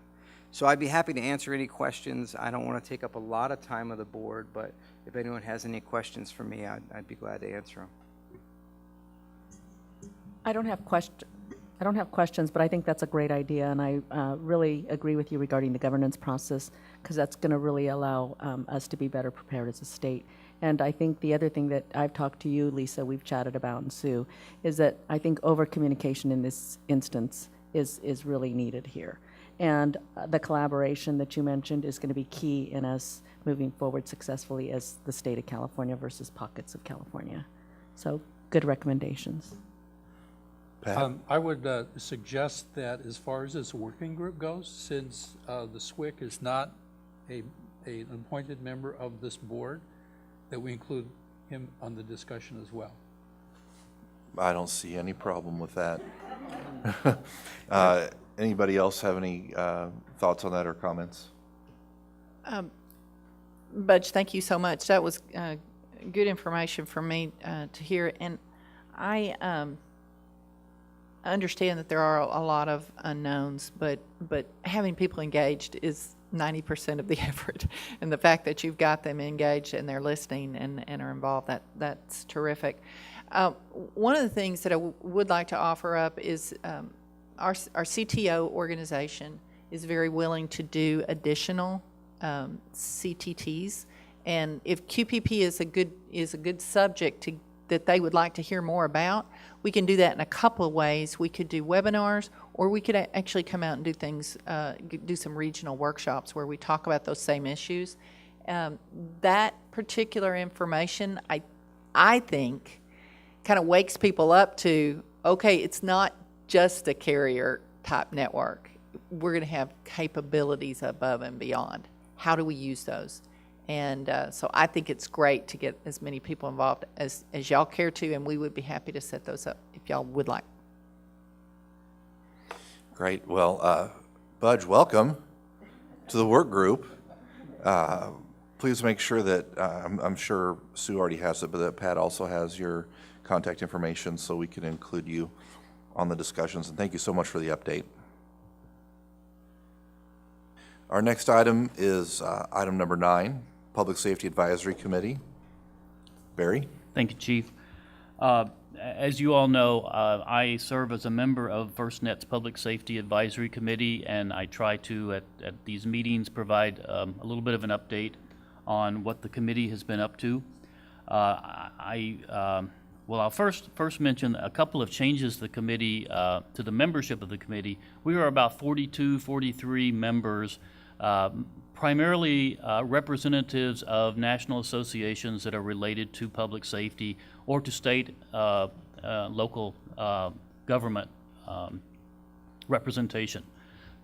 So I'd be happy to answer any questions. I don't want to take up a lot of time of the board, but if anyone has any questions for me, I'd be glad to answer them. I don't have questions, but I think that's a great idea, and I really agree with you regarding the governance process, because that's going to really allow us to be better prepared as a state. And I think the other thing that I've talked to you, Lisa, we've chatted about, and Sue, is that I think over-communication in this instance is really needed here. And the collaboration that you mentioned is going to be key in us moving forward successfully as the state of California versus pockets of California. So good recommendations. Pat? I would suggest that as far as this working group goes, since the SWIC is not an appointed member of this board, that we include him on the discussion as well. I don't see any problem with that. Anybody else have any thoughts on that or comments? Budge, thank you so much. That was good information for me to hear. And I understand that there are a lot of unknowns, but having people engaged is 90% of the effort. And the fact that you've got them engaged and they're listening and are involved, that's terrific. One of the things that I would like to offer up is our CTO organization is very willing to do additional CTTs, and if QPP is a good subject that they would like to hear more about, we can do that in a couple of ways. We could do webinars, or we could actually come out and do things, do some regional workshops where we talk about those same issues. That particular information, I think, kind of wakes people up to, okay, it's not just a carrier type network. We're going to have capabilities above and beyond. How do we use those? And so I think it's great to get as many people involved as y'all care to, and we would be happy to set those up if y'all would like. Great. Well, Budge, welcome to the work group. Please make sure that, I'm sure Sue already has it, but that Pat also has your contact information so we can include you on the discussions. And thank you so much for the update. Our next item is item number 9, Public Safety Advisory Committee. Barry? Thank you, Chief. As you all know, I serve as a member of FirstNet's Public Safety Advisory Committee, and I try to, at these meetings, provide a little bit of an update on what the committee has been up to. Well, I'll first mention a couple of changes to the committee, to the membership of the committee. We are about 42, 43 members, primarily representatives of national associations that are related to public safety or to state local government representation.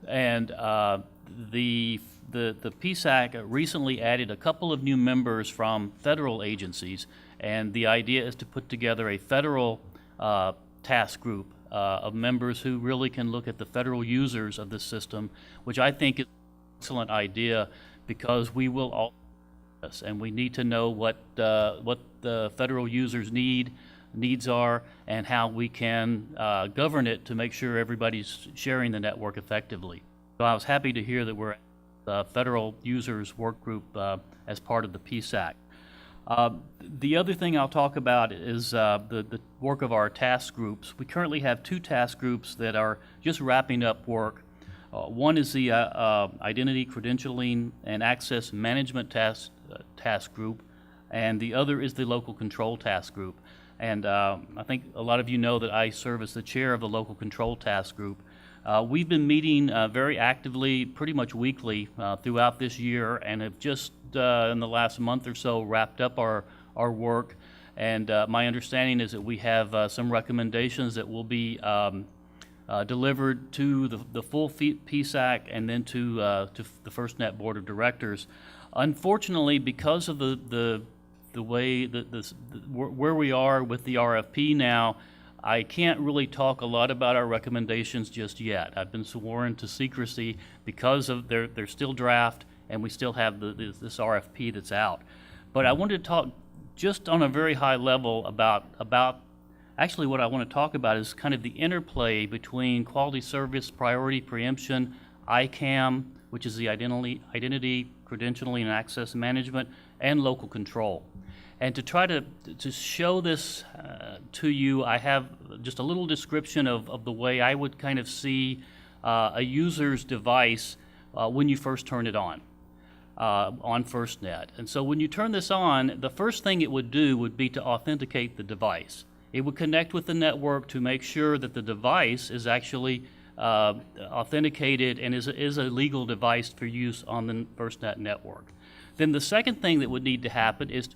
And the PSAC recently added a couple of new members from federal agencies, and the idea is to put together a federal task group of members who really can look at the federal users of this system, which I think is an excellent idea because we will all and we need to know what the federal users' needs are and how we can govern it to make sure everybody's sharing the network effectively. So I was happy to hear that we're at the Federal Users Work Group as part of the PSAC. The other thing I'll talk about is the work of our task groups. We currently have 2 task groups that are just wrapping up work. One is the Identity Credentialing and Access Management task group, and the other is the Local Control Task Group. And I think a lot of you know that I serve as the chair of the Local Control Task Group. We've been meeting very actively, pretty much weekly, throughout this year, and have just in the last month or so wrapped up our work. And my understanding is that we have some recommendations that will be delivered to the full PSAC and then to the FirstNet Board of Directors. Unfortunately, because of the way that where we are with the RFP now, I can't really talk a lot about our recommendations just yet. I've been sworn to secrecy because of they're still draft and we still have this RFP that's out. But I wanted to talk just on a very high level about actually what I want to talk about is kind of the interplay between quality service, priority preemption, ICAM, which is the identity credentialing and access management, and local control. And to try to show this to you, I have just a little description of the way I would kind of see a user's device when you first turn it on FirstNet. And so when you turn this on, the first thing it would do would be to authenticate the device. It would connect with the network to make sure that the device is actually authenticated and is a legal device for use on the FirstNet network. Then the second thing that would need to happen is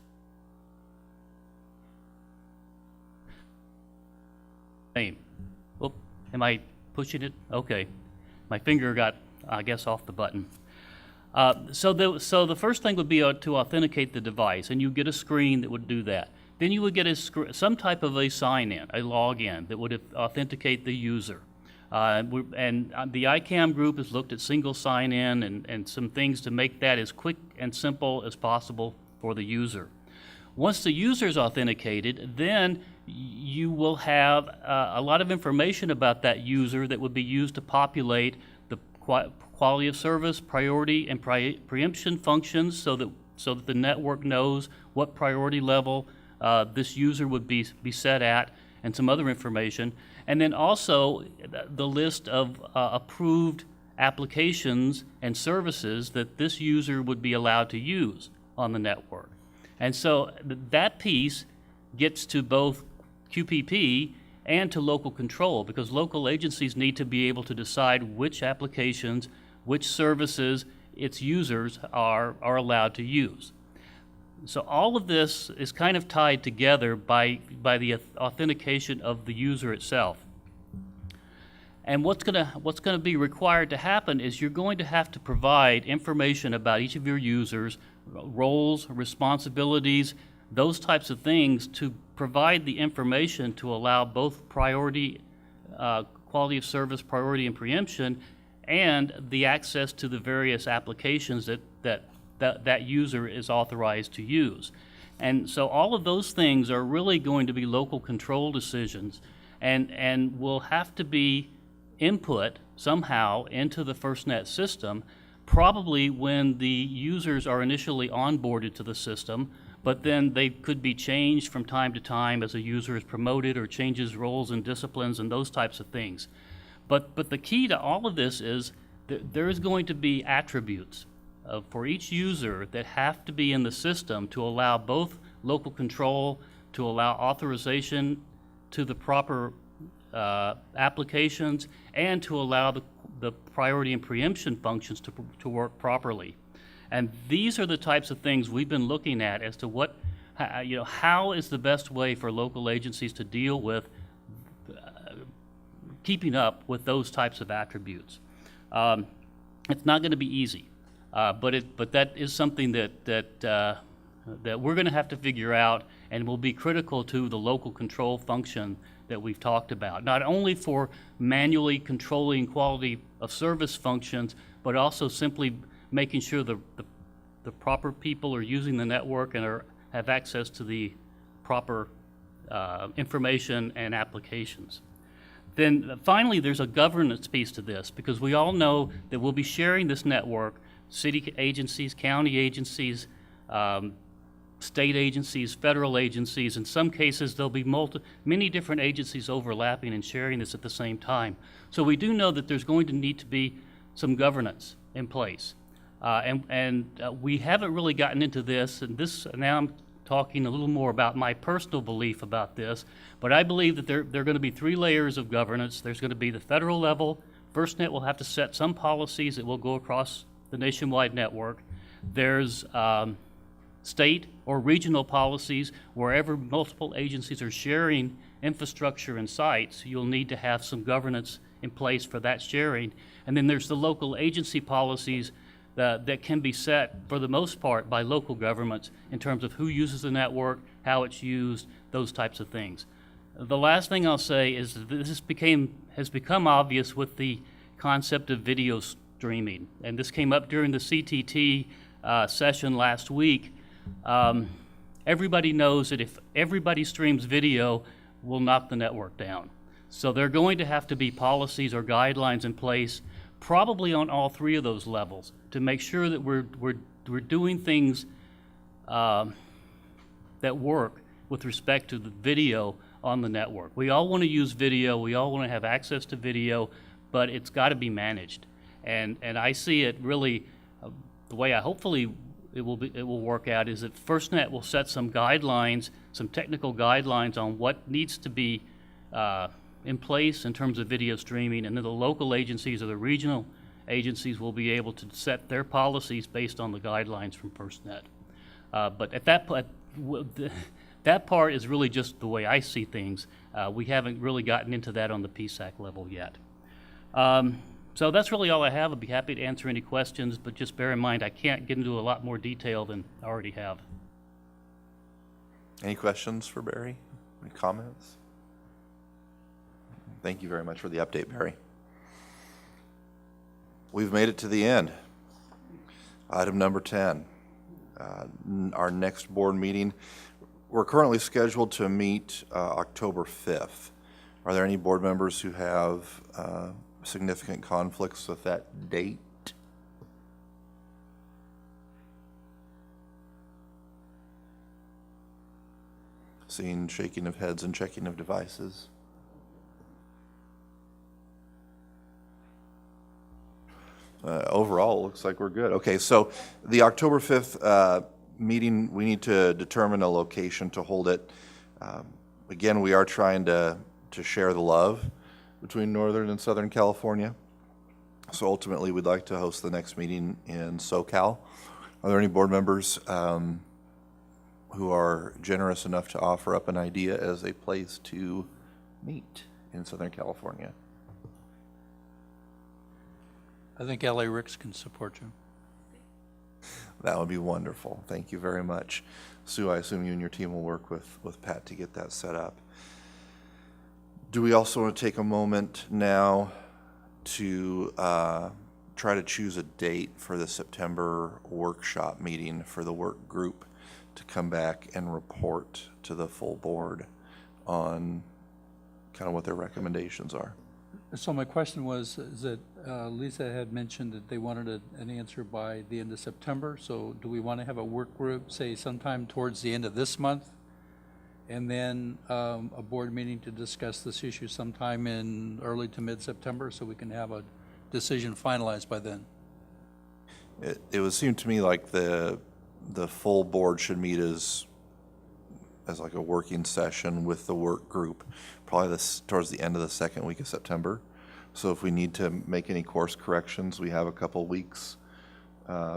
am I pushing it? Okay. My finger got, I guess, off the button. So the first thing would be to authenticate the device, and you get a screen that would do that. Then you would get some type of a sign-in, a login that would authenticate the user. And the ICAM group has looked at single sign-in and some things to make that as quick and simple as possible for the user. Once the user is authenticated, then you will have a lot of information about that user that would be used to populate the quality of service, priority, and preemption functions so that the network knows what priority level this user would be set at, and some other information. And then also the list of approved applications and services that this user would be allowed to use on the network. And so that piece gets to both QPP and to local control, because local agencies need to be able to decide which applications, which services its users are allowed to use. So all of this is kind of tied together by the authentication of the user itself. And what's gonna be required to happen is you're going to have to provide information about each of your users, roles, responsibilities, those types of things, to provide the information to allow both priority, quality of service, priority and preemption, and the access to the various applications that user is authorized to use. And so all of those things are really going to be local control decisions, and will have to be input somehow into the FirstNet system, probably when the users are initially onboarded to the system, but then they could be changed from time to time as a user is promoted or changes roles and disciplines and those types of things. But the key to all of this is that there is going to be attributes for each user that have to be in the system to allow both local control, to allow authorization to the proper applications, and to allow the priority and preemption functions to work properly. And these are the types of things we've been looking at as to how is the best way for local agencies to deal with keeping up with those types of attributes. It's not going to be easy, but that is something that we're going to have to figure out, and will be critical to the local control function that we've talked about, not only for manually controlling quality of service functions, but also simply making sure the proper people are using the network and have access to the proper information and applications. Then finally, there's a governance piece to this, because we all know that we'll be sharing this network, city agencies, county agencies, state agencies, federal agencies. In some cases, there'll be many different agencies overlapping and sharing this at the same time. So we do know that there's going to need to be some governance in place. We haven't really gotten into this, and now I'm talking a little more about my personal belief about this, but I believe that there are going to be 3 layers of governance. There's going to be the federal level. FirstNet will have to set some policies that will go across the nationwide network. There's state or regional policies. Wherever multiple agencies are sharing infrastructure and sites, you'll need to have some governance in place for that sharing. And then there's the local agency policies that can be set, for the most part, by local governments in terms of who uses the network, how it's used, those types of things. The last thing I'll say is that this has become obvious with the concept of video streaming. And this came up during the CTT session last week. Everybody knows that if everybody streams video, we'll knock the network down. So there are going to have to be policies or guidelines in place, probably on all 3 of those levels, to make sure that we're doing things that work with respect to the video on the network. We all want to use video, we all want to have access to video, but it's got to be managed. And I see it really, the way I hopefully it will work out is that FirstNet will set some guidelines, some technical guidelines on what needs to be in place in terms of video streaming, and then the local agencies or the regional agencies will be able to set their policies based on the guidelines from FirstNet. But at that part is really just the way I see things. We haven't really gotten into that on the PSAC level yet. So that's really all I have. I'd be happy to answer any questions, but just bear in mind I can't get into a lot more detail than I already have. Any questions for Barry? Any comments? Thank you very much for the update, Barry. We've made it to the end. Item number 10, our next board meeting. We're currently scheduled to meet October 5th. Are there any board members who have significant conflicts with that date? Seeing shaking of heads and checking of devices. Overall, it looks like we're good. Okay, so the October 5th meeting, we need to determine a location to hold it. Again, we are trying to to share the love between Northern and Southern California. So ultimately, we'd like to host the next meeting in SoCal. Are there any board members who are generous enough to offer up an idea as a place to meet in Southern California? I think LA Ricks can support you. That would be wonderful. Thank you very much. Sue, I assume you and your team will work with Pat to get that set up. Do we also want to take a moment now to try to choose a date for the September workshop meeting for the work group to come back and report to the full board on kind of what their recommendations are? So my question was, is that Lisa had mentioned that they wanted an answer by the end of September. So do we want to have a work group, say sometime towards the end of this month? And then a board meeting to discuss this issue sometime in early to mid-September so we can have a decision finalized by then? It would seem to me like the full board should meet as like a working session with the work group, probably towards the end of the second week of September. So if we need to make any course corrections, we have a couple weeks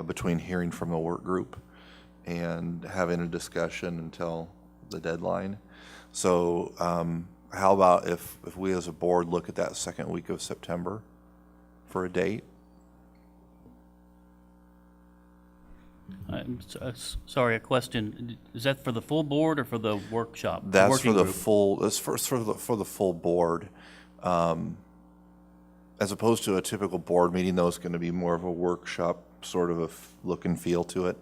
between hearing from the work group and having a discussion until the deadline. So how about if we as a board look at that second week of September for a date? I'm sorry, a question. Is that for the full board or for the workshop? That's working for the group? full. That's for the full board, as opposed to a typical board meeting. Though it's going to be more of a workshop, sort of a look and feel to it.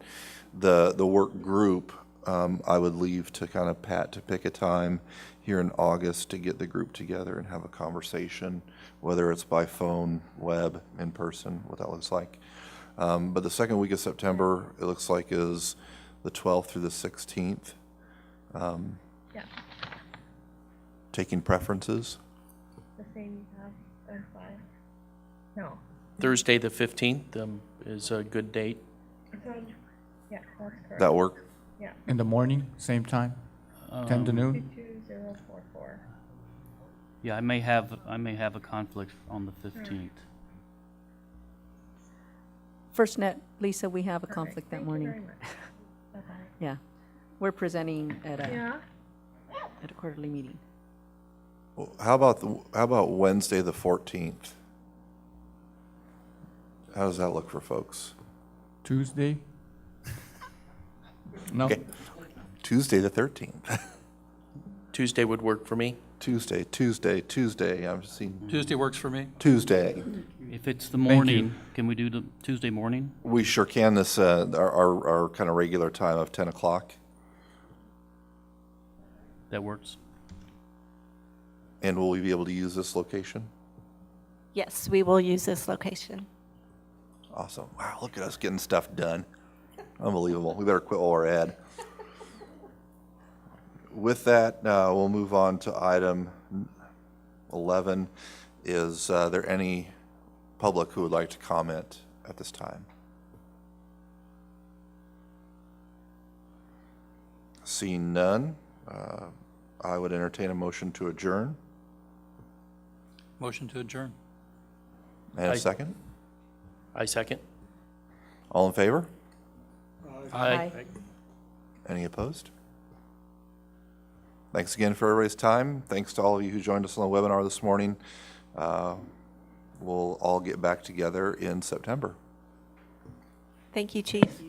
The work group, I would leave to kind of Pat to pick a time here in August to get the group together and have a conversation, whether it's by phone, web, in person, what that looks like. But the second week of September, it looks like, is the 12th through the 16th. Yeah, Taking preferences? the same you have on 5. No. Thursday, the 15th is a good date. Yeah, that's correct. That work? Yeah. In the morning, same time, 10 to noon? 22044. Yeah, I may have a conflict on the 15th. FirstNet, Lisa, we have a conflict that morning. Yeah, we're presenting at a quarterly meeting. Well, how about Wednesday, the 14th? How does that look for folks? Tuesday? No? Okay. Tuesday, the 13th. Tuesday would work for me. Tuesday. I'm seeing Tuesday works for me. Tuesday. If it's the you. morning, can we do the Tuesday morning? We sure can. This our kind of regular time of 10 o'clock. That works. And will we be able to use this location? Yes, we will use this location. Awesome. Wow, look at us getting stuff done. Unbelievable. We better quit while we're ahead. With that, we'll move on to item 11. Is there any public who would like to comment at this time? Seeing none, I would entertain a motion to adjourn. Motion to adjourn. And a Aye. second? I second. All in favor? Aye. Any opposed? Thanks again for everybody's time. Thanks to all of you who joined us on the webinar this morning. We'll all get back together in September. Thank you, Chief.